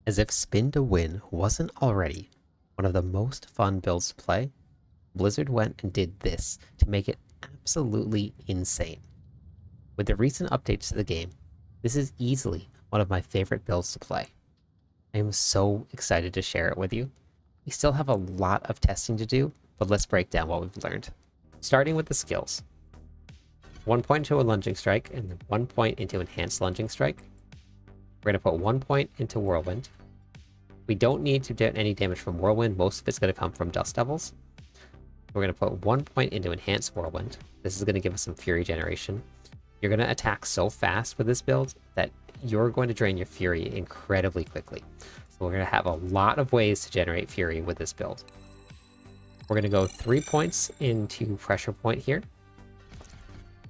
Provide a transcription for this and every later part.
As if Spin to Win wasn't already one of the most fun builds to play, Blizzard went and did this to make it absolutely insane. With the recent updates to the game, this is easily one of my favorite builds to play. I am so excited to share it with you. We still have a lot of testing to do, but let's break down what we've learned. Starting with the skills. 1 point into a lunging strike and then 1 point into enhanced lunging strike. We're going to put 1 point into Whirlwind. We don't need to get any damage from Whirlwind. Most of it's going to come from Dust Devils. We're going to put 1 point into Enhanced Whirlwind. This is going to give us some Fury generation. You're going to attack so fast with this build that you're going to drain your Fury incredibly quickly. So we're going to have a lot of ways to generate Fury with this build. We're going to go 3 points into Pressure Point here.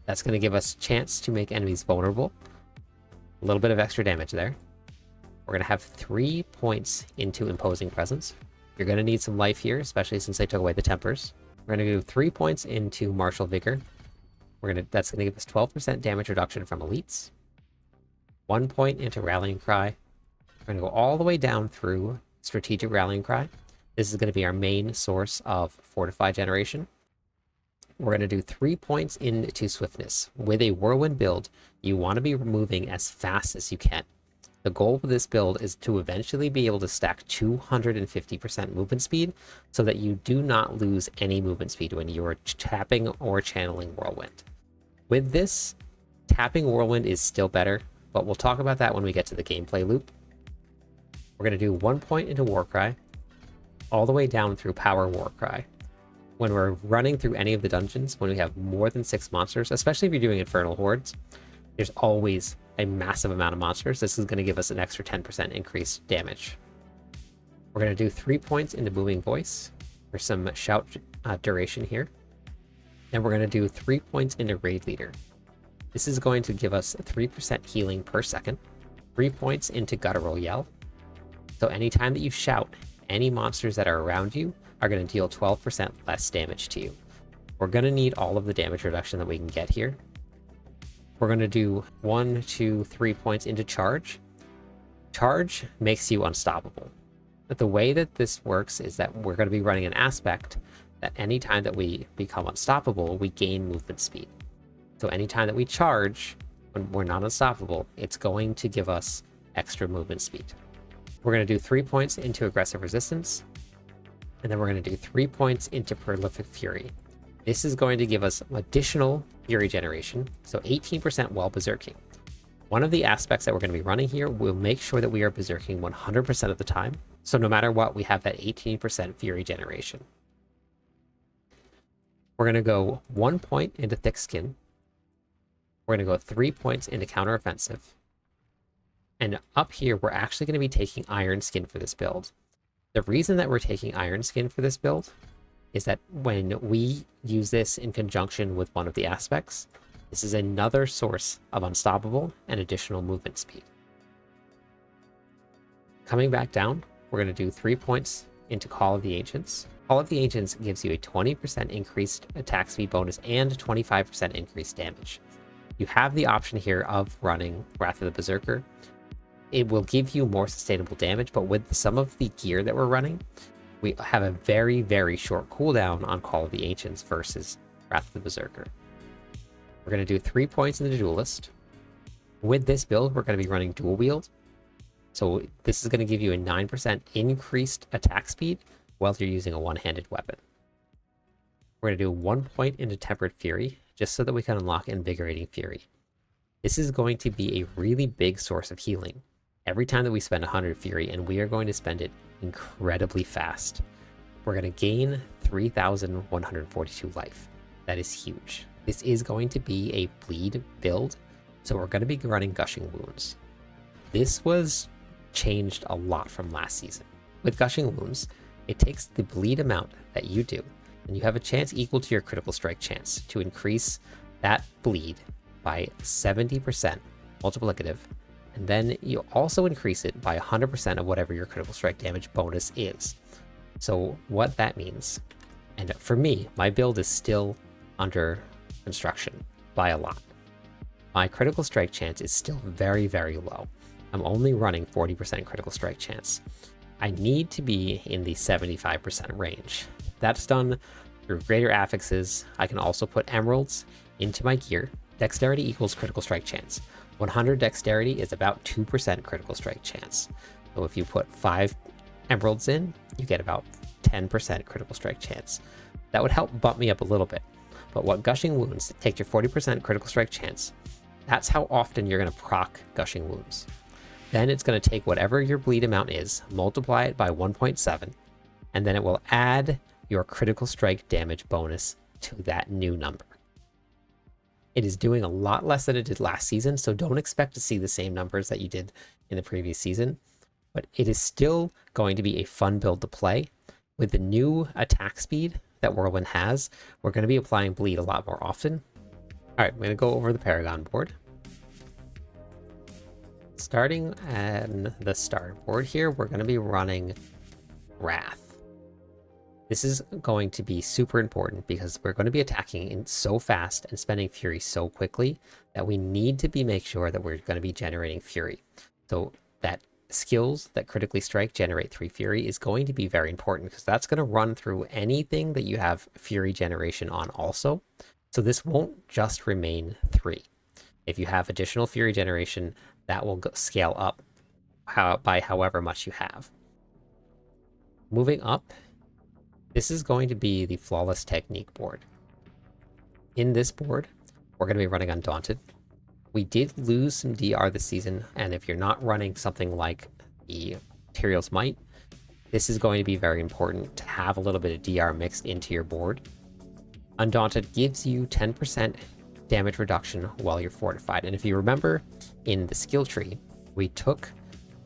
That's going to give us a chance to make enemies vulnerable. A little bit of extra damage there. We're going to have 3 points into Imposing Presence. You're going to need some life here, especially since they took away the tempers. We're going to do 3 points into Martial Vigor. That's going to give us 12% damage reduction from elites. 1 point into Rallying Cry. We're going to go all the way down through Strategic Rallying Cry. This is going to be our main source of Fortify generation. We're going to do 3 points into Swiftness. With a Whirlwind build, you want to be moving as fast as you can. The goal of this build is to eventually be able to stack 250% movement speed so that you do not lose any movement speed when you are tapping or channeling Whirlwind. With this, tapping Whirlwind is still better, but we'll talk about that when we get to the gameplay loop. We're going to do 1 point into Warcry, all the way down through Power Warcry. When we're running through any of the dungeons, when we have more than 6 monsters, especially if you're doing Infernal Hordes, there's always a massive amount of monsters. This is going to give us an extra 10% increased damage. We're going to do 3 points into Booming Voice for some shout duration here. And we're going to do 3 points into Raid Leader. This is going to give us 3% healing per second. 3 points into Guttural Yell. So anytime that you shout, any monsters that are around you are going to deal 12% less damage to you. We're going to need all of the damage reduction that we can get here. We're going to do 1, 2, 3 points into Charge. Charge makes you unstoppable. But the way that this works is that we're going to be running an aspect that anytime that we become unstoppable, we gain movement speed. So anytime that we charge, when we're not unstoppable, it's going to give us extra movement speed. We're going to do 3 points into Aggressive Resistance. And then we're going to do 3 points into Prolific Fury. This is going to give us additional Fury generation, so 18% while berserking. One of the aspects that we're going to be running here will make sure that we are berserking 100% of the time, so no matter what, we have that 18% Fury generation. We're going to go 1 point into Thick Skin. We're going to go 3 points into Counteroffensive. And up here, we're actually going to be taking Iron Skin for this build. The reason that we're taking Iron Skin for this build is that when we use this in conjunction with one of the aspects, this is another source of unstoppable and additional movement speed. Coming back down, we're going to do 3 points into Call of the Ancients. Call of the Ancients gives you a 20% increased attack speed bonus and 25% increased damage. You have the option here of running Wrath of the Berserker. It will give you more sustainable damage, but with some of the gear that we're running, we have a very, very short cooldown on Call of the Ancients versus Wrath of the Berserker. We're going to do 3 points in the Duelist. With this build, we're going to be running Dual Wield. So this is going to give you a 9% increased attack speed while you're using a one-handed weapon. We're going to do 1 point into Tempered Fury, just so that we can unlock Invigorating Fury. This is going to be a really big source of healing every time that we spend 100 Fury, and we are going to spend it incredibly fast. We're going to gain 3,142 life. That is huge. This is going to be a bleed build, so we're going to be running Gushing Wounds. This was changed a lot from last season. With Gushing Wounds, it takes the bleed amount that you do, and you have a chance equal to your critical strike chance to increase that bleed by 70% multiplicative, and then you also increase it by 100% of whatever your critical strike damage bonus is. So what that means, and for me, my build is still under construction by a lot. My critical strike chance is still very, very low. I'm only running 40% critical strike chance. I need to be in the 75% range. That's done through greater affixes. I can also put emeralds into my gear. Dexterity equals critical strike chance. 100 dexterity is about 2% critical strike chance. So if you put 5 emeralds in, you get about 10% critical strike chance. That would help bump me up a little bit. But what Gushing Wounds, take your 40% critical strike chance. That's how often you're going to proc Gushing Wounds. Then it's going to take whatever your bleed amount is, multiply it by 1.7, and then it will add your critical strike damage bonus to that new number. It is doing a lot less than it did last season, so don't expect to see the same numbers that you did in the previous season, but it is still going to be a fun build to play. With the new attack speed that Whirlwind has, we're going to be applying bleed a lot more often. All right, I'm going to go over the Paragon board. Starting on the starter board here, we're going to be running Wrath. This is going to be super important because we're going to be attacking in so fast and spending Fury so quickly that we need to make sure that we're going to be generating Fury. So that skills that critically strike generate 3 Fury is going to be very important because that's going to run through anything that you have Fury generation on also. So this won't just remain 3. If you have additional Fury generation, that will scale up by however much you have. Moving up, this is going to be the Flawless Technique board. In this board, we're going to be running Undaunted. We did lose some DR this season, and if you're not running something like the Materials Might, this is going to be very important to have a little bit of DR mixed into your board. Undaunted gives you 10% damage reduction while you're fortified. And if you remember in the skill tree, we took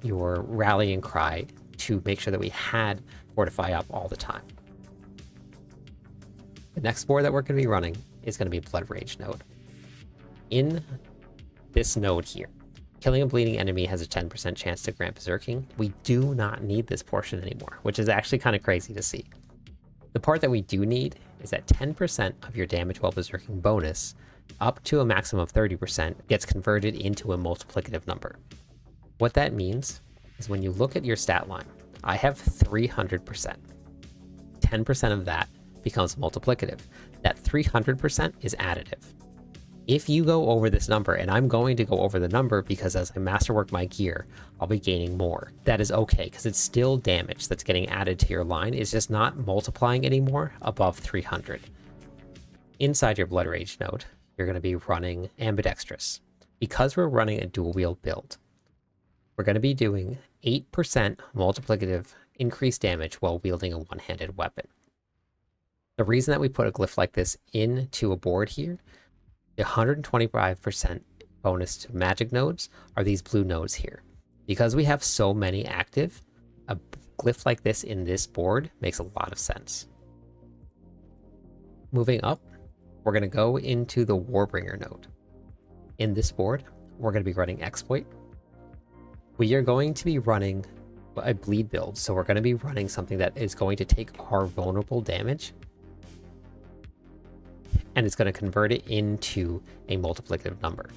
your Rallying Cry to make sure that we had Fortify up all the time. The next board that we're going to be running is going to be Blood Rage node. In this node here, killing a bleeding enemy has a 10% chance to grant Berserking. We do not need this portion anymore, which is actually kind of crazy to see. The part that we do need is that 10% of your damage while Berserking bonus up to a maximum of 30% gets converted into a multiplicative number. What that means is when you look at your stat line, I have 300%. 10% of that becomes multiplicative. That 300% is additive. If you go over this number, and I'm going to go over the number because as I masterwork my gear, I'll be gaining more. That is okay, because it's still damage that's getting added to your line. It's just not multiplying anymore above 300. Inside your Blood Rage node, you're going to be running Ambidextrous. Because we're running a dual wield build, we're going to be doing 8% multiplicative increased damage while wielding a one-handed weapon. The reason that we put a glyph like this into a board here, the 125% bonus to magic nodes are these blue nodes here. Because we have so many active, a glyph like this in this board makes a lot of sense. Moving up, we're going to go into the Warbringer node. In this board, we're going to be running Exploit. We are going to be running a bleed build, so we're going to be running something that is going to take our vulnerable damage and it's going to convert it into a multiplicative number.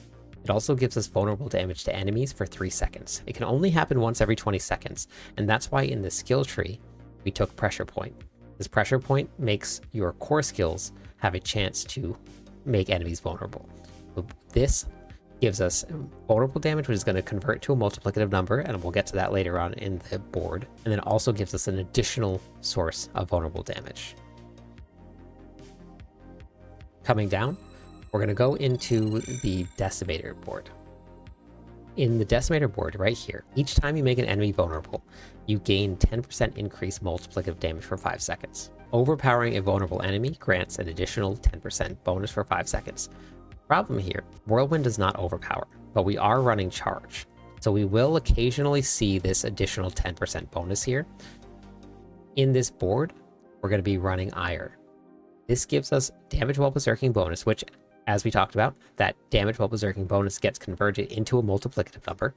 It also gives us vulnerable damage to enemies for 3 seconds. It can only happen once every 20 seconds, and that's why in the skill tree, we took Pressure Point. This Pressure Point makes your core skills have a chance to make enemies vulnerable. This gives us vulnerable damage, which is going to convert to a multiplicative number, and we'll get to that later on in the board, and then also gives us an additional source of vulnerable damage. Coming down, we're going to go into the Decimator board. In the Decimator board right here, each time you make an enemy vulnerable, you gain 10% increased multiplicative damage for 5 seconds. Overpowering a vulnerable enemy grants an additional 10% bonus for 5 seconds. Problem here, Whirlwind does not overpower, but we are running Charge. So we will occasionally see this additional 10% bonus here. In this board, we're going to be running Ire. This gives us damage while berserking bonus, which, as we talked about, that damage while berserking bonus gets converted into a multiplicative number.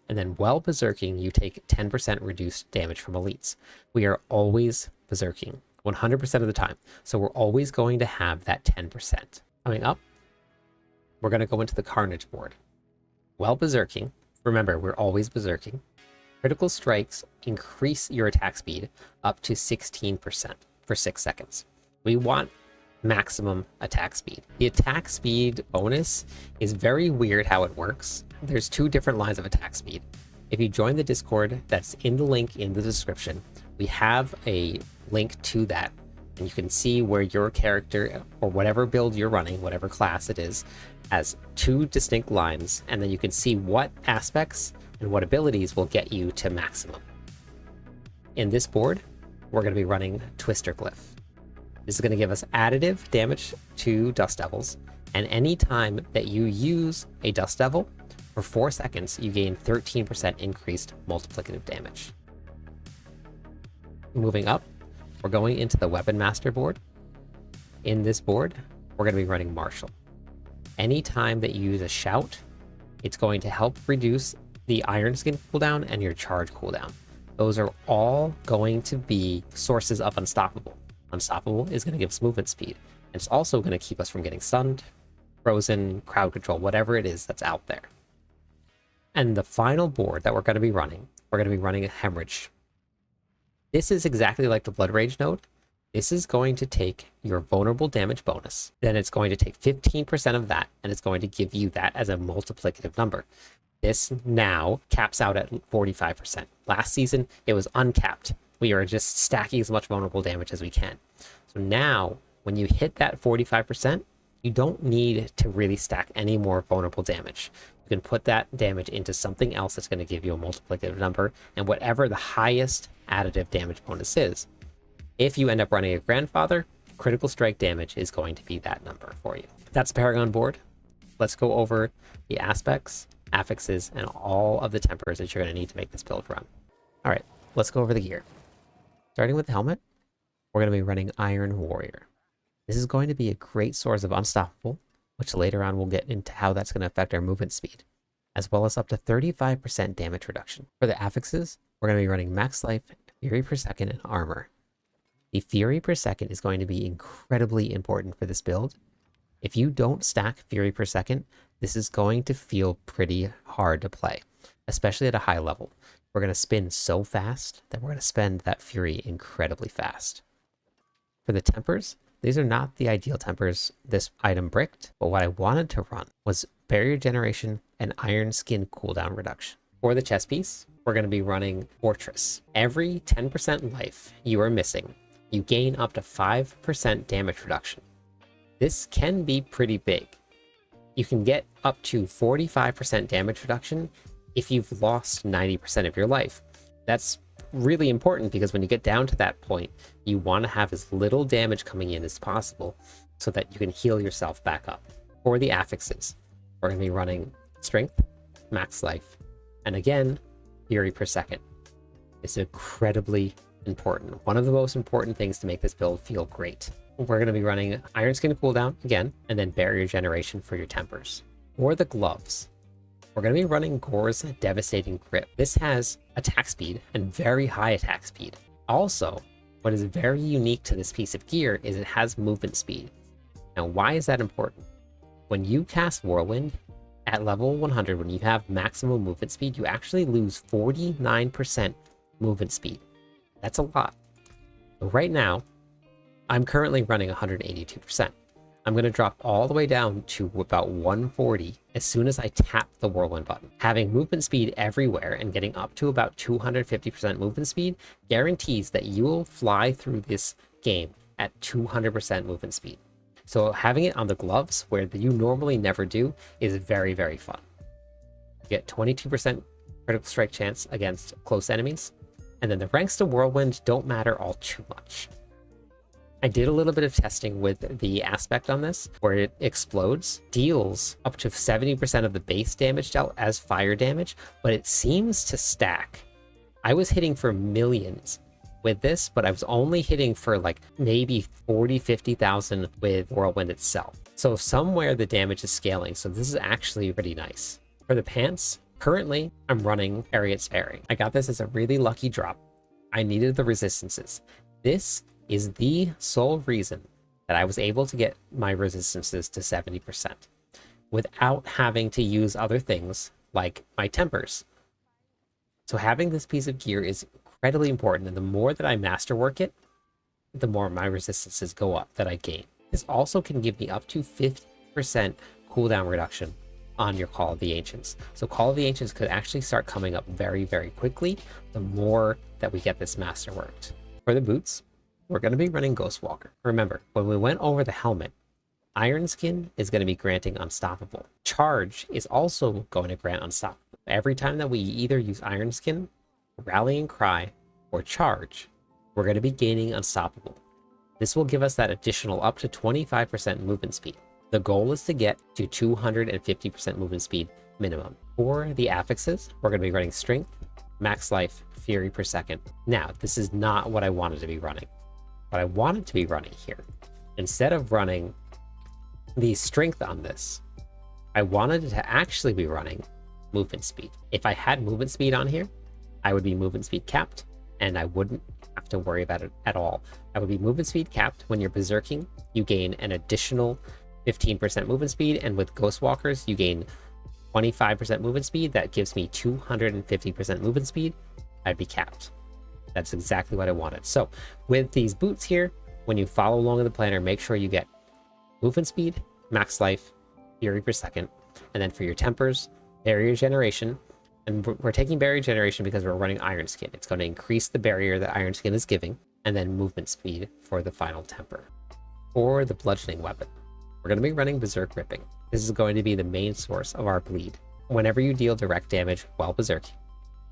And then while berserking, you take 10% reduced damage from elites. We are always berserking 100% of the time. So we're always going to have that 10%. Coming up, we're going to go into the Carnage board. While berserking, Remember, we're always berserking. Critical strikes increase your attack speed up to 16% for 6 seconds. We want maximum attack speed. The attack speed bonus is very weird how it works. There's 2 different lines of attack speed. If you join the Discord that's in the link in the description, we have a link to that, and you can see where your character or whatever build you're running, whatever class it is, has 2 distinct lines, and then you can see what aspects and what abilities will get you to maximum. In this board, we're going to be running Twister Glyph. This is going to give us additive damage to Dust Devils, and any time that you use a Dust Devil for 4 seconds, you gain 13% increased multiplicative damage. Moving up, we're going into the Weapon Master board. In this board, we're going to be running Martial. Anytime that you use a shout, it's going to help reduce the Iron Skin cooldown and your charge cooldown. Those are all going to be sources of Unstoppable. Unstoppable is going to give us movement speed, and it's also going to keep us from getting stunned, frozen, crowd control, whatever it is that's out there. And the final board that we're going to be running a Hemorrhage. This is exactly like the Blood Rage node. This is going to take your vulnerable damage bonus. Then it's going to take 15% of that, and it's going to give you that as a multiplicative number. This now caps out at 45%. Last season, it was uncapped. We are just stacking as much vulnerable damage as we can. So now, when you hit that 45%, you don't need to really stack any more vulnerable damage. You can put that damage into something else that's going to give you a multiplicative number, and whatever the highest additive damage bonus is. If you end up running a Grandfather, critical strike damage is going to be that number for you. That's the Paragon board. Let's go over the aspects, affixes, and all of the tempers that you're going to need to make this build run. All right, let's go over the gear. Starting with the helmet, we're going to be running Iron Warrior. This is going to be a great source of Unstoppable, which later on we'll get into how that's going to affect our movement speed, as well as up to 35% damage reduction. For the affixes, we're going to be running Max Life, Fury per second, and Armor. The Fury per second is going to be incredibly important for this build. If you don't stack Fury per second, this is going to feel pretty hard to play, especially at a high level. We're going to spin so fast that we're going to spend that Fury incredibly fast. For the tempers, these are not the ideal tempers this item bricked, but what I wanted to run was Barrier Generation and Iron Skin cooldown reduction. For the chest piece, we're going to be running Fortress. Every 10% life you are missing, you gain up to 5% damage reduction. This can be pretty big. You can get up to 45% damage reduction if you've lost 90% of your life. That's really important because when you get down to that point, you want to have as little damage coming in as possible so that you can heal yourself back up. For the affixes, we're going to be running Strength, Max Life, and again, Fury per second. It's incredibly important. One of the most important things to make this build feel great. We're going to be running Iron Skin cooldown again, and then Barrier Generation for your tempers. For the gloves, we're going to be running Gore's Devastating Grip. This has attack speed and very high attack speed. Also, what is very unique to this piece of gear is it has movement speed. Now, why is that important? When you cast Whirlwind at level 100, when you have maximum movement speed, you actually lose 49% movement speed. That's a lot. So right now, I'm currently running 182%. I'm going to drop all the way down to about 140 as soon as I tap the Whirlwind button. Having movement speed everywhere and getting up to about 250% movement speed guarantees that you will fly through this game at 200% movement speed. So having it on the gloves, where you normally never do, is very, very fun. You get 22% critical strike chance against close enemies, and then the ranks to Whirlwind don't matter all too much. I did a little bit of testing with the aspect on this, where it explodes, deals up to 70% of the base damage dealt as fire damage, but it seems to stack. I was hitting for millions with this, but I was only hitting for like maybe 40, 50,000 with Whirlwind itself. So somewhere the damage is scaling, so this is actually pretty nice. For the pants, currently I'm running Chariot Sparing. I got this as a really lucky drop. I needed the resistances. This is the sole reason that I was able to get my resistances to 70% without having to use other things like my tempers. So having this piece of gear is incredibly important, and the more that I masterwork it, the more my resistances go up that I gain. This also can give me up to 50% cooldown reduction on your Call of the Ancients. So Call of the Ancients could actually start coming up very, very quickly the more that we get this masterworked. For the boots, we're going to be running Ghostwalker. Remember, when we went over the helmet, Iron Skin is going to be granting Unstoppable. Charge is also going to grant Unstoppable. Every time that we either use Iron Skin, Rallying Cry, or Charge, we're going to be gaining Unstoppable. This will give us that additional up to 25% movement speed. The goal is to get to 250% movement speed minimum. For the affixes, we're going to be running Strength, Max Life, Fury per second. Now, this is not what I wanted to be running. What I wanted to be running here, instead of running the Strength on this, I wanted to actually be running movement speed. If I had movement speed on here, I would be movement speed capped, and I wouldn't have to worry about it at all. I would be movement speed capped. When you're berserking, you gain an additional 15% movement speed, and with Ghostwalkers, you gain 25% movement speed. That gives me 250% movement speed. I'd be capped. That's exactly what I wanted. So with these boots here, when you follow along in the planner, make sure you get movement speed, max life, fury per second, and then for your tempers, barrier generation. And we're taking barrier generation because we're running Iron Skin. It's going to increase the barrier that Iron Skin is giving, and then movement speed for the final temper. For the bludgeoning weapon, we're going to be running Berserk Ripping. This is going to be the main source of our bleed. Whenever you deal direct damage while berserking,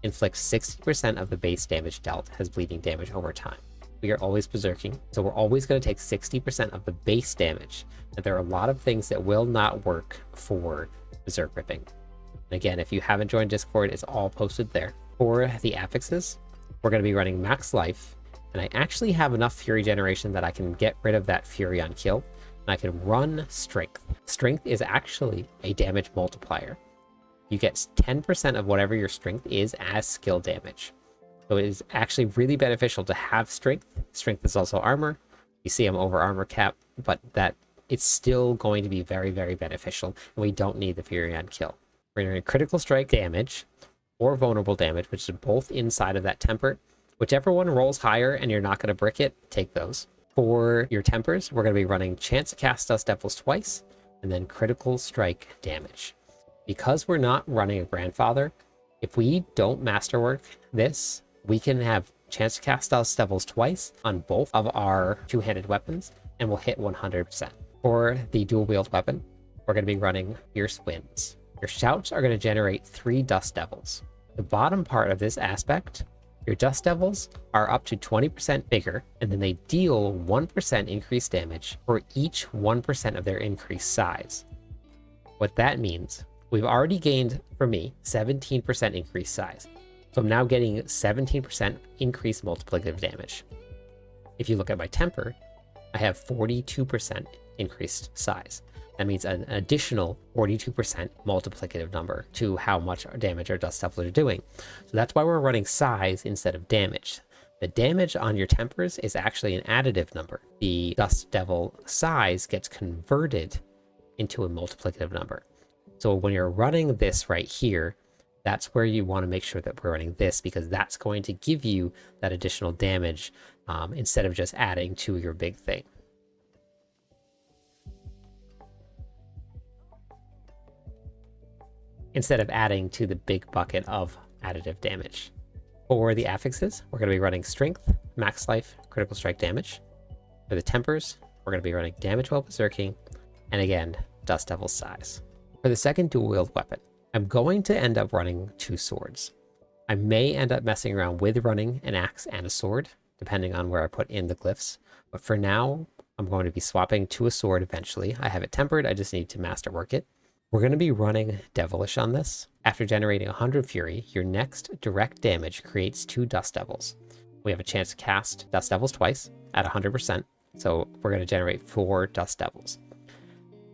inflict 60% of the base damage dealt as bleeding damage over time. We are always berserking, so we're always going to take 60% of the base damage. And there are a lot of things that will not work for Berserk Ripping. And again, if you haven't joined Discord, it's all posted there. For the affixes, we're going to be running Max Life, and I actually have enough Fury generation that I can get rid of that Fury on kill, and I can run Strength. Strength is actually a damage multiplier. You get 10% of whatever your strength is as skill damage. So it is actually really beneficial to have Strength. Strength is also armor. You see I'm over armor cap, but that it's still going to be very, very beneficial, and we don't need the Fury on kill. We're going to critical strike damage or vulnerable damage, which is both inside of that temper. Whichever one rolls higher and you're not going to brick it, take those. For your tempers, we're going to be running Chance to Cast Dust Devils twice, and then critical strike damage. Because we're not running a Grandfather, if we don't masterwork this, we can have Chance to Cast Dust Devils twice on both of our two-handed weapons, and we'll hit 100%. For the dual wield weapon, we're going to be running Fierce Winds. Your shouts are going to generate 3 Dust Devils. The bottom part of this aspect, your Dust Devils are up to 20% bigger, and then they deal 1% increased damage for each 1% of their increased size. What that means, we've already gained, for me, 17% increased size. So I'm now getting 17% increased multiplicative damage. If you look at my temper, I have 42% increased size. That means an additional 42% multiplicative number to how much damage our Dust Devils are doing. So that's why we're running size instead of damage. The damage on your tempers is actually an additive number. The Dust Devil size gets converted into a multiplicative number. So when you're running this right here, that's where you want to make sure that we're running this, because that's going to give you that additional damage instead of just adding to your big thing. Instead of adding to the big bucket of additive damage. For the affixes, we're going to be running Strength, Max Life, Critical Strike damage. For the tempers, we're going to be running Damage while berserking, and again, Dust Devil size. For the second dual wield weapon, I'm going to end up running 2 swords. I may end up messing around with running an axe and a sword, depending on where I put in the glyphs. But for now, I'm going to be swapping to a sword eventually. I have it tempered, I just need to masterwork it. We're going to be running Devilish on this. After generating 100 Fury, your next direct damage creates 2 Dust Devils. We have a chance to cast Dust Devils twice at 100%, so we're going to generate 4 Dust Devils.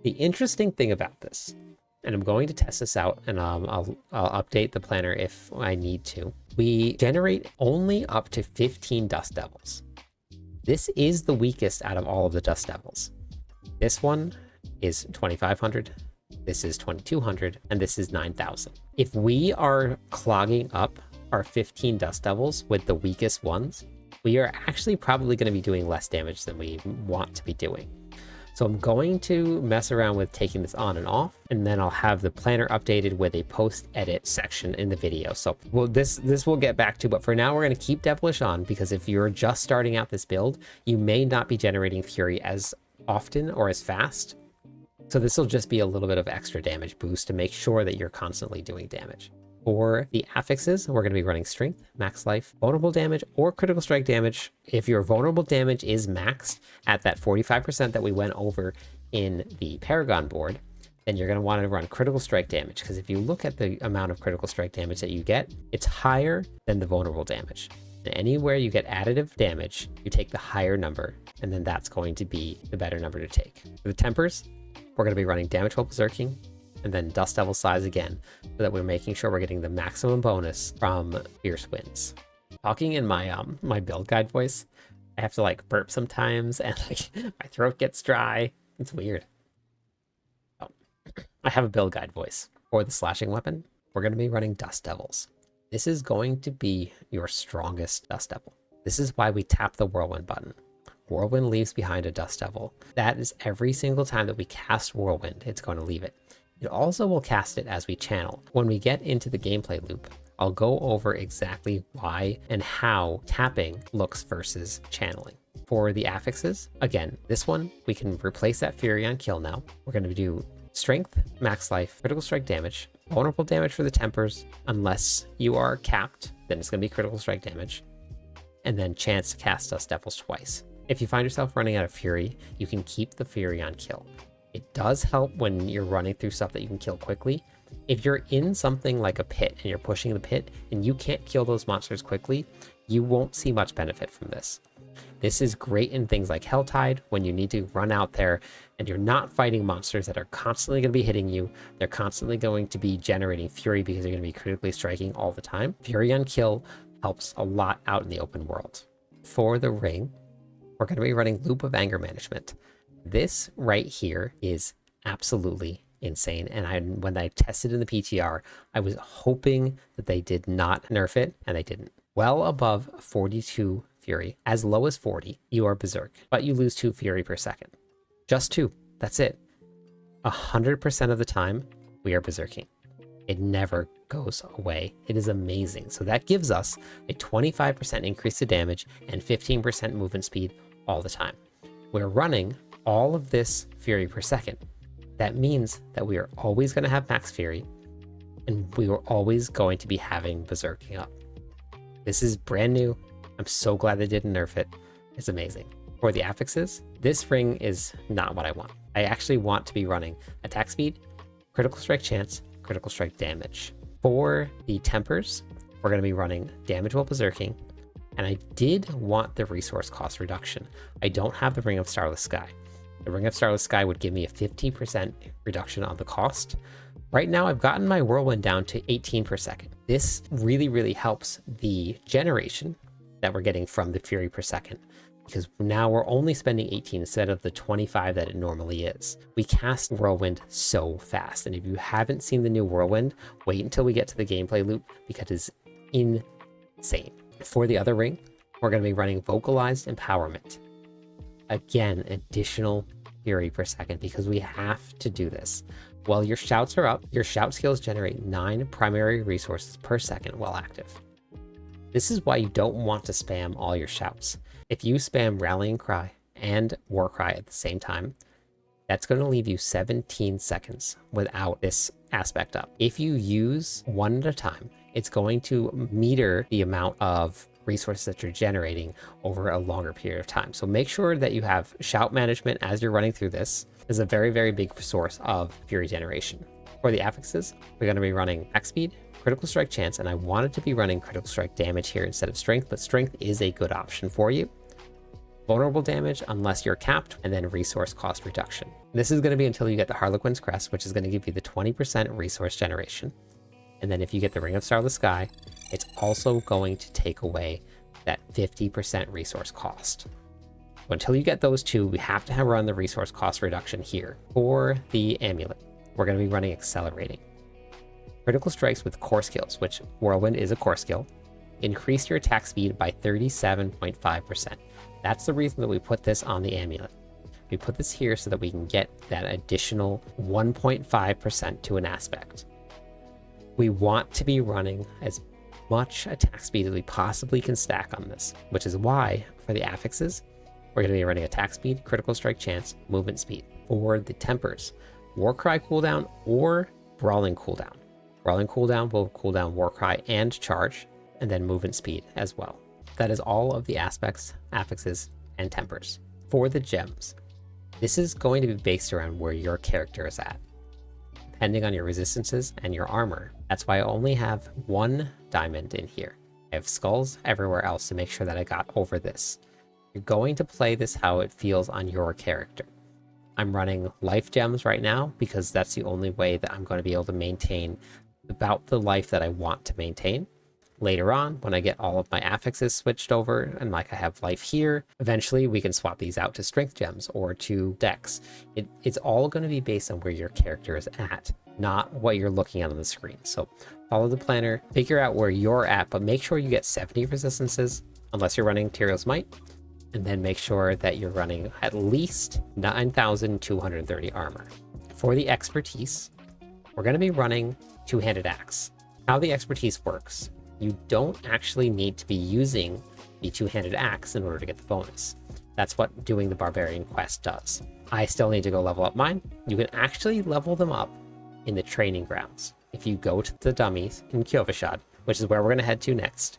The interesting thing about this, and I'm going to test this out, and I'll update the planner if I need to. We generate only up to 15 Dust Devils. This is the weakest out of all of the Dust Devils. This one is 2,500. This is 2200, and this is 9000. If we are clogging up our 15 Dust Devils with the weakest ones, we are actually probably going to be doing less damage than we want to be doing. So I'm going to mess around with taking this on and off, and then I'll have the planner updated with a post-edit section in the video. So this we'll get back to, but for now we're going to keep Devilish on, because if you're just starting out this build, you may not be generating Fury as often or as fast. So this will just be a little bit of extra damage boost to make sure that you're constantly doing damage. For the affixes, we're going to be running Strength, Max Life, Vulnerable Damage, or Critical Strike Damage. If your Vulnerable Damage is maxed at that 45% that we went over in the Paragon board, then you're going to want to run Critical Strike Damage, because if you look at the amount of Critical Strike Damage that you get, it's higher than the Vulnerable Damage. And anywhere you get additive damage, you take the higher number, and then that's going to be the better number to take. For the Tempers, we're going to be running Damage while Berserking, and then Dust Devil Size again, so that we're making sure we're getting the maximum bonus from Fierce Winds. Talking in my my build guide voice, I have to like burp sometimes, and like my throat gets dry. It's weird. Oh, I have a build guide voice. For the slashing weapon, we're going to be running Dust Devils. This is going to be your strongest Dust Devil. This is why we tap the Whirlwind button. Whirlwind leaves behind a Dust Devil. That is every single time that we cast Whirlwind, it's going to leave it. It also will cast it as we channel. When we get into the gameplay loop, I'll go over exactly why and how tapping looks versus channeling. For the affixes, again, this one, we can replace that Fury on kill now. We're going to do Strength, Max Life, Critical Strike Damage, Vulnerable Damage for the Tempers. Unless you are capped, then it's going to be Critical Strike Damage. And then chance to cast Dust Devils twice. If you find yourself running out of Fury, you can keep the Fury on kill. It does help when you're running through stuff that you can kill quickly. If you're in something like a pit and you're pushing the pit and you can't kill those monsters quickly, you won't see much benefit from this. This is great in things like Helltide, when you need to run out there and you're not fighting monsters that are constantly going to be hitting you. They're constantly going to be generating Fury because you're going to be critically striking all the time. Fury on kill helps a lot out in the open world. For the ring, we're going to be running Loop of Anger Management. This right here is absolutely insane. And when I tested in the PTR, I was hoping that they did not nerf it, and they didn't. Well above 42 Fury. As low as 40, you are Berserk, but you lose 2 Fury per second. Just 2. That's it. 100% of the time, we are Berserking. It never goes away. It is amazing. So that gives us a 25% increase to damage and 15% movement speed all the time. We're running all of this Fury per second. That means that we are always going to have max Fury, and we are always going to be having Berserking up. This is brand new. I'm so glad they didn't nerf it. It's amazing. For the affixes, this ring is not what I want. I actually want to be running attack speed, critical strike chance, critical strike damage. For the tempers, we're going to be running damage while berserking, and I did want the resource cost reduction. I don't have the Ring of Starless Sky. The Ring of Starless Sky would give me a 15% reduction on the cost. Right now, I've gotten my Whirlwind down to 18 per second. This really helps the generation that we're getting from the Fury per second, because now we're only spending 18 instead of the 25 that it normally is. We cast Whirlwind so fast, and if you haven't seen the new Whirlwind, wait until we get to the gameplay loop because it's insane. For the other ring, we're going to be running Vocalized Empowerment. Again, additional Fury per second, because we have to do this. While your shouts are up, your shout skills generate 9 primary resources per second while active. This is why you don't want to spam all your shouts. If you spam Rallying Cry and War Cry at the same time, that's going to leave you 17 seconds without this aspect up. If you use one at a time, it's going to meter the amount of resources that you're generating over a longer period of time. So make sure that you have shout management as you're running through this. This is a very big source of Fury generation. For the affixes, we're going to be running attack speed, critical strike chance, and I wanted to be running critical strike damage here instead of strength, but strength is a good option for you. Vulnerable damage unless you're capped, and then resource cost reduction. This is going to be until you get the Harlequin's Crest, which is going to give you the 20% resource generation. And then if you get the Ring of Starless Sky, it's also going to take away that 50% resource cost. So until you get those two, we have to run the resource cost reduction here. For the amulet, we're going to be running accelerating. Critical strikes with core skills, which Whirlwind is a core skill, increase your attack speed by 37.5%. That's the reason that we put this on the amulet. We put this here so that we can get that additional 1.5% to an aspect. We want to be running as much attack speed as we possibly can stack on this, which is why for the affixes, we're going to be running attack speed, critical strike chance, movement speed. For the tempers, Warcry cooldown or Brawling cooldown. Brawling cooldown will cooldown Warcry and charge, and then movement speed as well. That is all of the aspects, affixes, and tempers. For the gems, this is going to be based around where your character is at, depending on your resistances and your armor. That's why I only have one diamond in here. I have skulls everywhere else to make sure that I got over this. You're going to play this how it feels on your character. I'm running life gems right now because that's the only way that I'm going to be able to maintain about the life that I want to maintain. Later on, when I get all of my affixes switched over and like I have life here, eventually we can swap these out to strength gems or to dex. It's all going to be based on where your character is at, not what you're looking at on the screen. So follow the planner, figure out where you're at, but make sure you get 70 resistances unless you're running Tyrio's Might, and then make sure that you're running at least 9,230 armor. For the expertise, we're going to be running two-handed axe. How the expertise works, you don't actually need to be using the two-handed axe in order to get the bonus. That's what doing the Barbarian quest does. I still need to go level up mine. You can actually level them up in the training grounds. If you go to the dummies in Kyovashad, which is where we're going to head to next,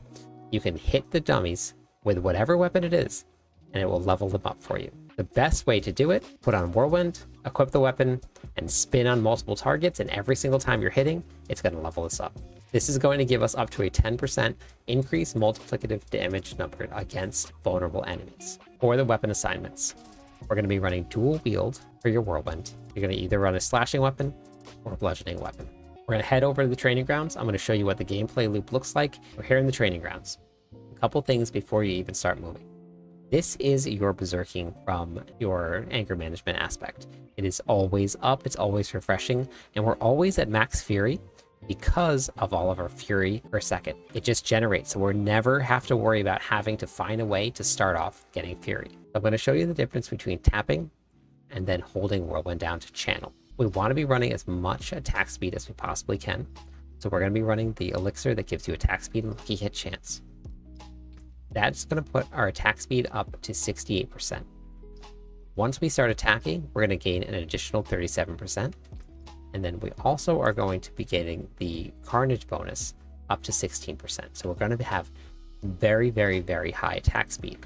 you can hit the dummies with whatever weapon it is, and it will level them up for you. The best way to do it, put on Whirlwind, equip the weapon, and spin on multiple targets, and every single time you're hitting, it's going to level this up. This is going to give us up to a 10% increased multiplicative damage number against vulnerable enemies. For the weapon assignments, we're going to be running dual wield for your Whirlwind. You're going to either run a slashing weapon or a bludgeoning weapon. We're going to head over to the training grounds. I'm going to show you what the gameplay loop looks like. We're here in the training grounds. A couple things before you even start moving. This is your berserking from your anger management aspect. It is always up, it's always refreshing, and we're always at max fury because of all of our fury per second. It just generates, so we're never have to worry about having to find a way to start off getting fury. I'm going to show you the difference between tapping and then holding Whirlwind down to channel. We want to be running as much attack speed as we possibly can, so we're going to be running the elixir that gives you attack speed and lucky hit chance. That's going to put our attack speed up to 68%. Once we start attacking, we're going to gain an additional 37%. And then we also are going to be getting the carnage bonus up to 16%. So we're going to have very, very, very high attack speed.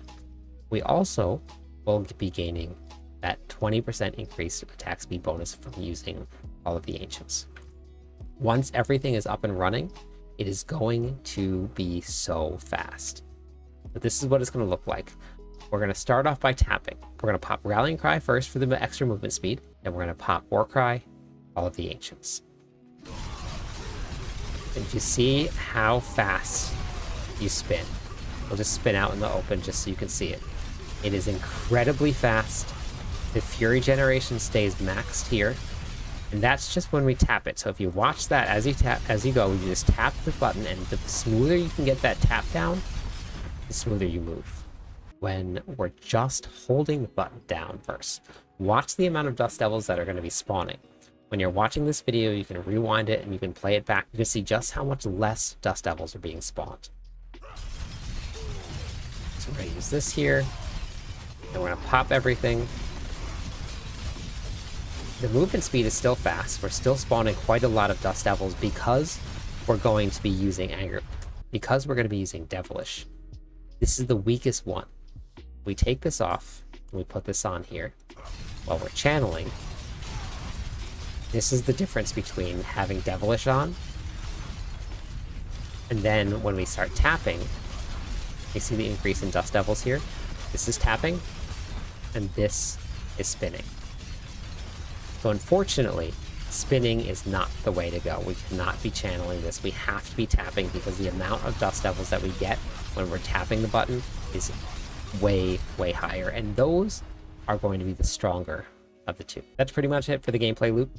We also will be gaining that 20% increased attack speed bonus from using all of the ancients. Once everything is up and running, it is going to be so fast. But this is what it's going to look like. We're going to start off by tapping. We're going to pop Rallying Cry first for the extra movement speed. Then we're going to pop Warcry, all of the ancients. And you see how fast you spin. We'll just spin out in the open just so you can see it. It is incredibly fast. The fury generation stays maxed here. And that's just when we tap it. So if you watch that as you go, you just tap the button, and the smoother you can get that tap down, the smoother you move. When we're just holding the button down first, watch the amount of dust devils that are going to be spawning. When you're watching this video, you can rewind it and you can play it back. You can see just how much less dust devils are being spawned. So we're going to use this here, and we're going to pop everything. The movement speed is still fast. We're still spawning quite a lot of dust devils because we're going to be using anger, because we're going to be using devilish. This is the weakest one. We take this off and we put this on here while we're channeling. This is the difference between having devilish on and then when we start tapping, you see the increase in dust devils here. This is tapping and this is spinning. So unfortunately, spinning is not the way to go. We cannot be channeling this. We have to be tapping because the amount of dust devils that we get when we're tapping the button is way, way higher. And those are going to be the stronger of the two. That's pretty much it for the gameplay loop.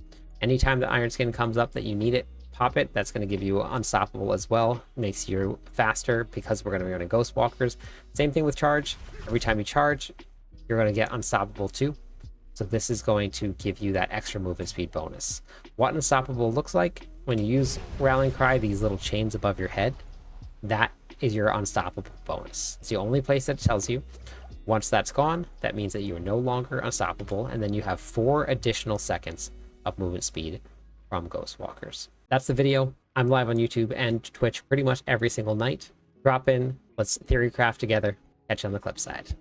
Anytime the iron skin comes up that you need it, pop it. That's going to give you unstoppable as well. Makes you faster because we're going to be running ghost walkers. Same thing with charge. Every time you charge, you're going to get unstoppable too. So this is going to give you that extra movement speed bonus. What unstoppable looks like when you use Rallying Cry, these little chains above your head, that is your unstoppable bonus. It's the only place that it tells you. Once that's gone, that means that you are no longer unstoppable, and then you have 4 additional seconds of movement speed from ghost walkers. That's the video. I'm live on YouTube and Twitch pretty much every single night. Drop in, let's theory craft together. Catch you on the clip side.